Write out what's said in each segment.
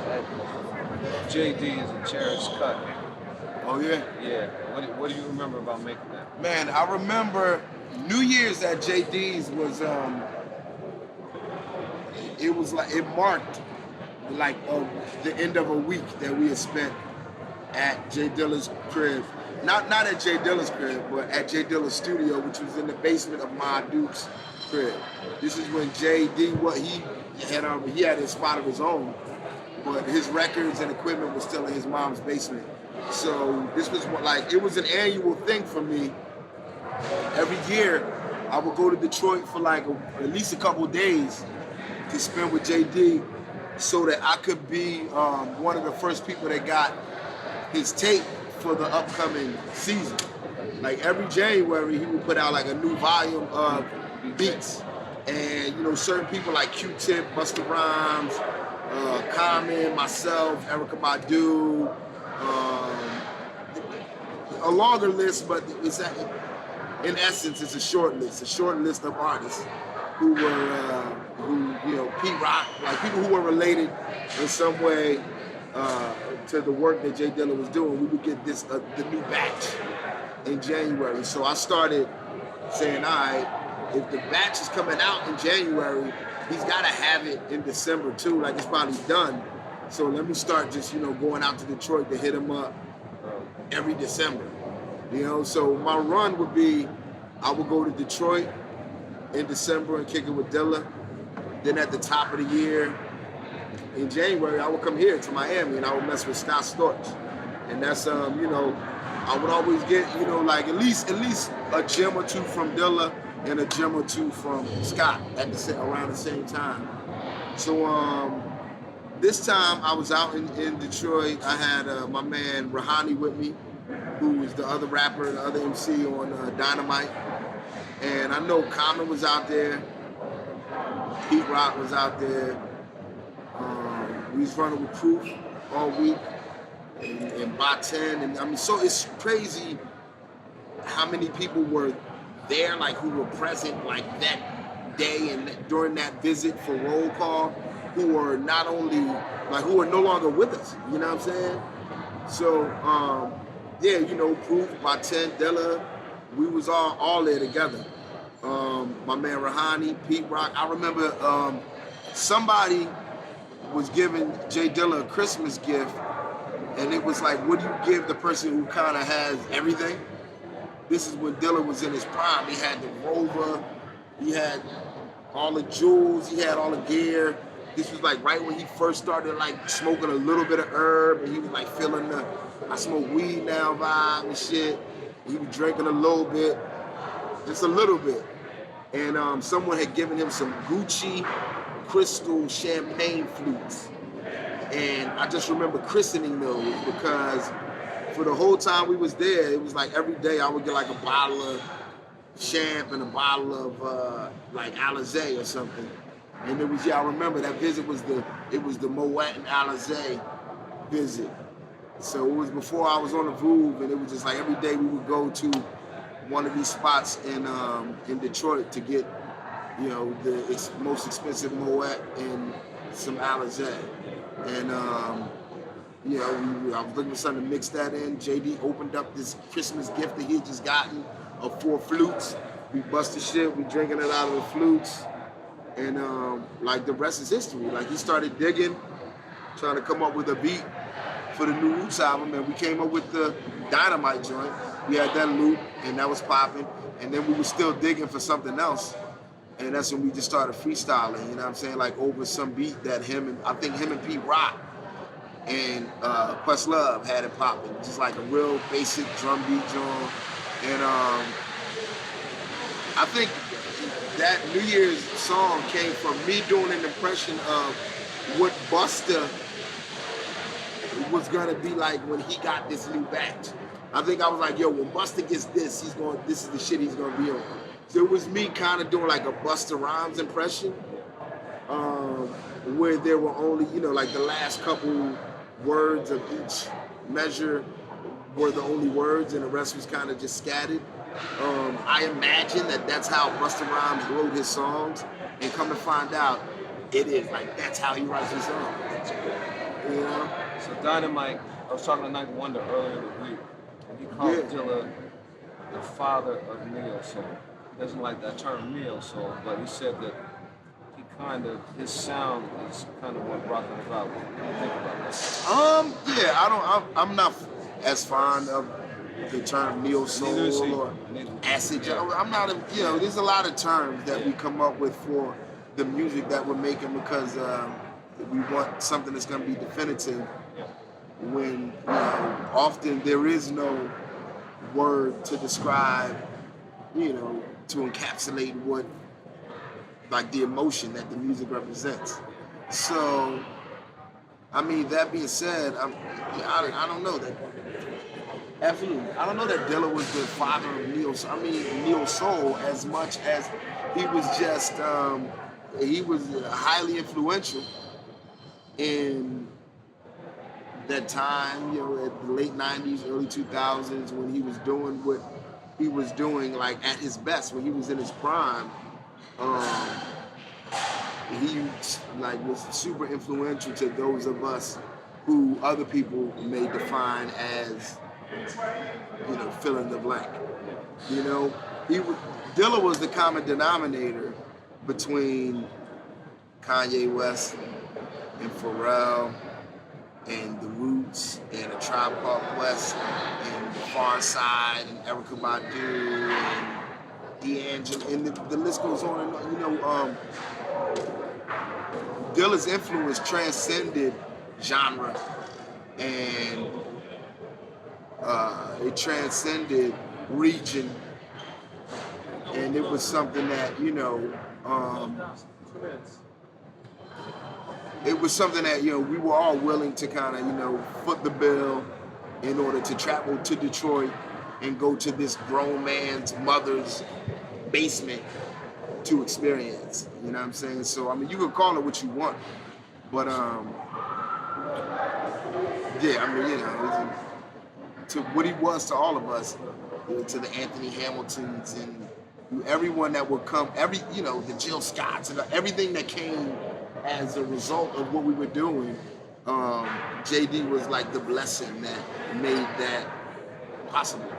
That JD is a cherished cut. Oh yeah? Yeah. What do you remember about making that? Man, I remember New Year's at JD's was it was like it marked like the end of a week that we had spent at Jay Dilla's crib. Not at Jay Dilla's crib, but at Jay Dilla's studio, which was in the basement of Ma Duke's crib. This is when JD, he had a spot of his own, but his records and equipment was still in his mom's basement. So this was it was an annual thing for me. Every year, I would go to Detroit for at least a couple days to spend with JD, so that I could be one of the first people that got his tape for the upcoming season. Like every January, he would put out like a new volume of beats, and certain people like Q-Tip, Busta Rhymes, Common, myself, Erykah Badu, a longer list, but in essence, it's a short list of artists who were, Pete Rock, like people who were related in some way to the work that Jay Dilla was doing. We would get the new batch in January. So I started saying, all right, if the batch is coming out in January, he's got to have it in December too. Like it's probably done. So let me start just, going out to Detroit to hit him up every December. So my run would be, I would go to Detroit in December and kick it with Dilla. Then at the top of the year, in January, I would come here to Miami and I would mess with Scott Storch. And that's, I would always get, at least a gem or two from Dilla and a gem or two from Scott around the same time. So this time I was out in Detroit. I had my man Rahani with me, who was the other rapper, the other MC on Dynamite. And I know Common was out there. Pete Rock was out there. We was running with Proof all week. And by 10. And I mean, so it's crazy how many people were there, like who were present like that day and during that visit for roll call, who were not only, who are no longer with us, you know what I'm saying? So, Proof, by 10, Dilla, we was all there together. My man Rahani, Pete Rock. I remember somebody was giving Jay Dilla a Christmas gift, and it was like, what do you give the person who kind of has everything? This is when Dilla was in his prime. He had the Rover, he had all the jewels, he had all the gear. This was like right when he first started like smoking a little bit of herb, and he was like feeling the I smoke weed now vibe and shit. He was drinking a little bit, just a little bit. And someone had given him some Gucci crystal champagne flutes. And I just remember christening those because for the whole time we was there, it was like every day I would get like a bottle of champ and a bottle of Alizé or something. And it was, I remember that visit was the Moet and Alizé visit. So it was before I was on the Voove, and it was just like every day we would go to one of these spots in Detroit to get, the most expensive Moet and some Alizé. And I was looking for something to mix that in. JD opened up this Christmas gift that he had just gotten of 4 flutes. We busted shit, we drinking it out of the flutes. And the rest is history. Like he started digging, trying to come up with a beat for the new Roots album, and we came up with the Dynamite joint. We had that loop, and that was popping. And then we were still digging for something else. And that's when we just started freestyling, you know what I'm saying? Like over some beat that him and Pete Rock and Questlove had it popping. Just like a real basic drum beat joint. And I think that New Year's song came from me doing an impression of what Busta was gonna be like when he got this new batch. I think I was like, yo, when Busta gets this, this is the shit he's gonna be on. So it was me kind of doing like a Busta Rhymes impression, where there were only, like the last couple words of each measure were the only words, and the rest was kind of just scattered. I imagine that that's how Busta Rhymes wrote his songs, and come to find out, it is like that's how he writes his songs. You know? So Dynamite, I was talking to Ninth Wonder earlier in the week, and he called Yeah. Dilla the father of neo soul. He doesn't like that term neo soul, but he said that his sound is kind of what brought him about. What do you think about that? Yeah, I'm not as fond of the term neo soul or acid. I'm not, there's a lot of terms that we come up with for the music that we're making because we want something that's going to be definitive when, often there is no word to describe, to encapsulate what, like the emotion that the music represents. So, I mean, that being said, I don't know that. Absolutely, I don't know that Dilla was the father of neo soul as much as he was just he was highly influential in that time, at the late '90s, early 2000s, when he was doing what he was doing, like at his best, when he was in his prime. He was super influential to those of us who other people may define as, fill in the blank. Dilla was the common denominator between Kanye West and Pharrell and The Roots and A Tribe Called Quest and The Far Side and Erykah Badu and D'Angelo, and the list goes on and on. Dilla's influence transcended genre, and it transcended region, and it was something that it was something that we were all willing to kind of foot the bill in order to travel to Detroit and go to this grown man's mother's basement to experience. You know what I'm saying? So I mean, you can call it what you want, but yeah, I mean, to what he was to all of us, to the Anthony Hamiltons and everyone that would come, the Jill Scotts and everything that came as a result of what we were doing. JD was like the blessing that made that possible.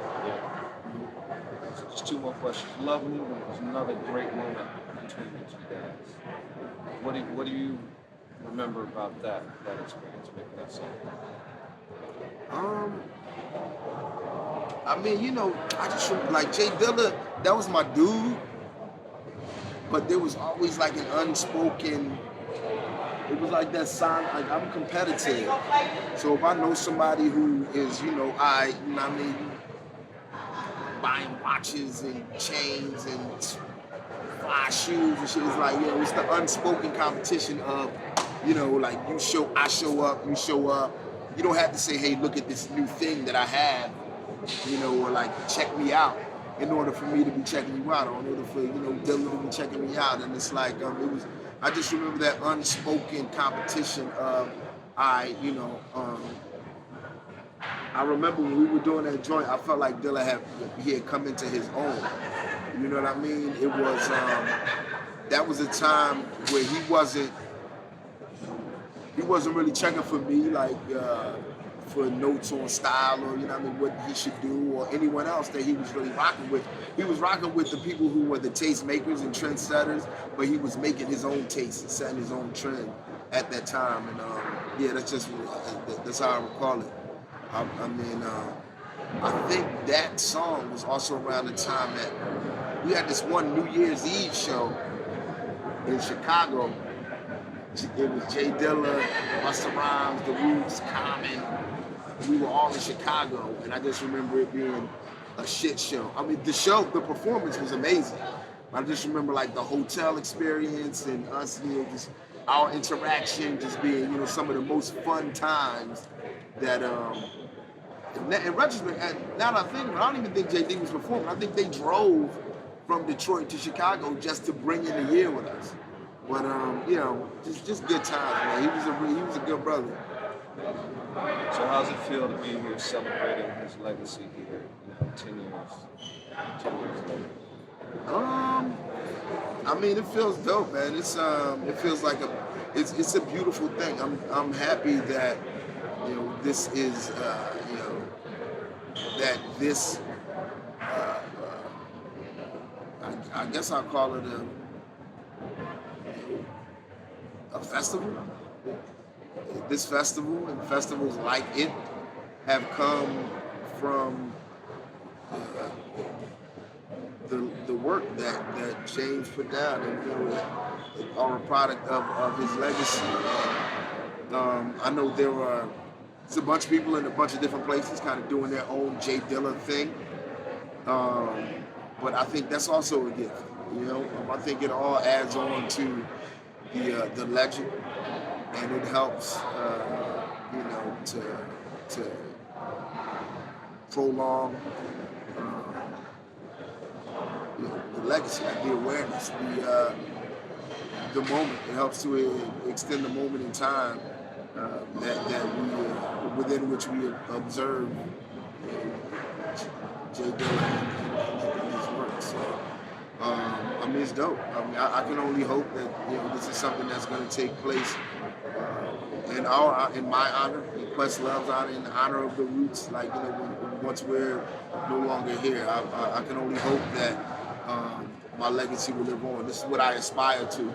So just two more questions. Love Movement was another great moment between the two guys. What do you remember about that experience making that song? I mean, I just like Jay Dilla, that was my dude, but there was always like an unspoken, it was like that sign, like I'm competitive. So if I know somebody who is, buying watches and chains and fly shoes and shit, it's like, it's the unspoken competition of, like I show up, you show up. You don't have to say, hey, look at this new thing that I have, or like check me out in order for me to be checking you out, or in order for, Dilla to be checking me out. And it's like, I just remember that unspoken competition of, I remember when we were doing that joint, I felt like Dilla had come into his own. You know what I mean? It was, that was a time where he wasn't really checking for me, like, for notes on style or, what he should do, or anyone else that he was really rocking with. He was rocking with the people who were the taste makers and trendsetters, but he was making his own taste and setting his own trend at that time. And that's how I recall it. I think that song was also around the time that we had this one New Year's Eve show in Chicago. It was Jay Dilla, Busta Rhymes, The Roots, Common. We were all in Chicago, and I just remember it being a shit show. I mean, the performance was amazing. I just remember like the hotel experience and us, just our interaction, just being, some of the most fun times that. In retrospect, now that I think, I don't even think JD was performing. I think they drove from Detroit to Chicago just to bring in the year with us. But just good times, man. He was a good brother. So how's it feel to be here celebrating his legacy here, 10 years later? I mean, it feels dope, man. It feels like it's a beautiful thing. I'm happy that this is that this I guess I'll call it a festival. This festival and festivals like it have come from the work that James put down, and are a product of his legacy. I know it's a bunch of people in a bunch of different places kind of doing their own J Dilla thing. But I think that's also a gift. I think it all adds on to the legend, and it helps to prolong the legacy, like the awareness, the moment. It helps to extend the moment in time that we within which we observe J Dilla and his work. So it's dope. I can only hope that this is something that's going to take place in my honor, in Questlove's honor, in the honor of the roots. Like once we're no longer here, I can only hope that my legacy will live on. This is what I aspire to.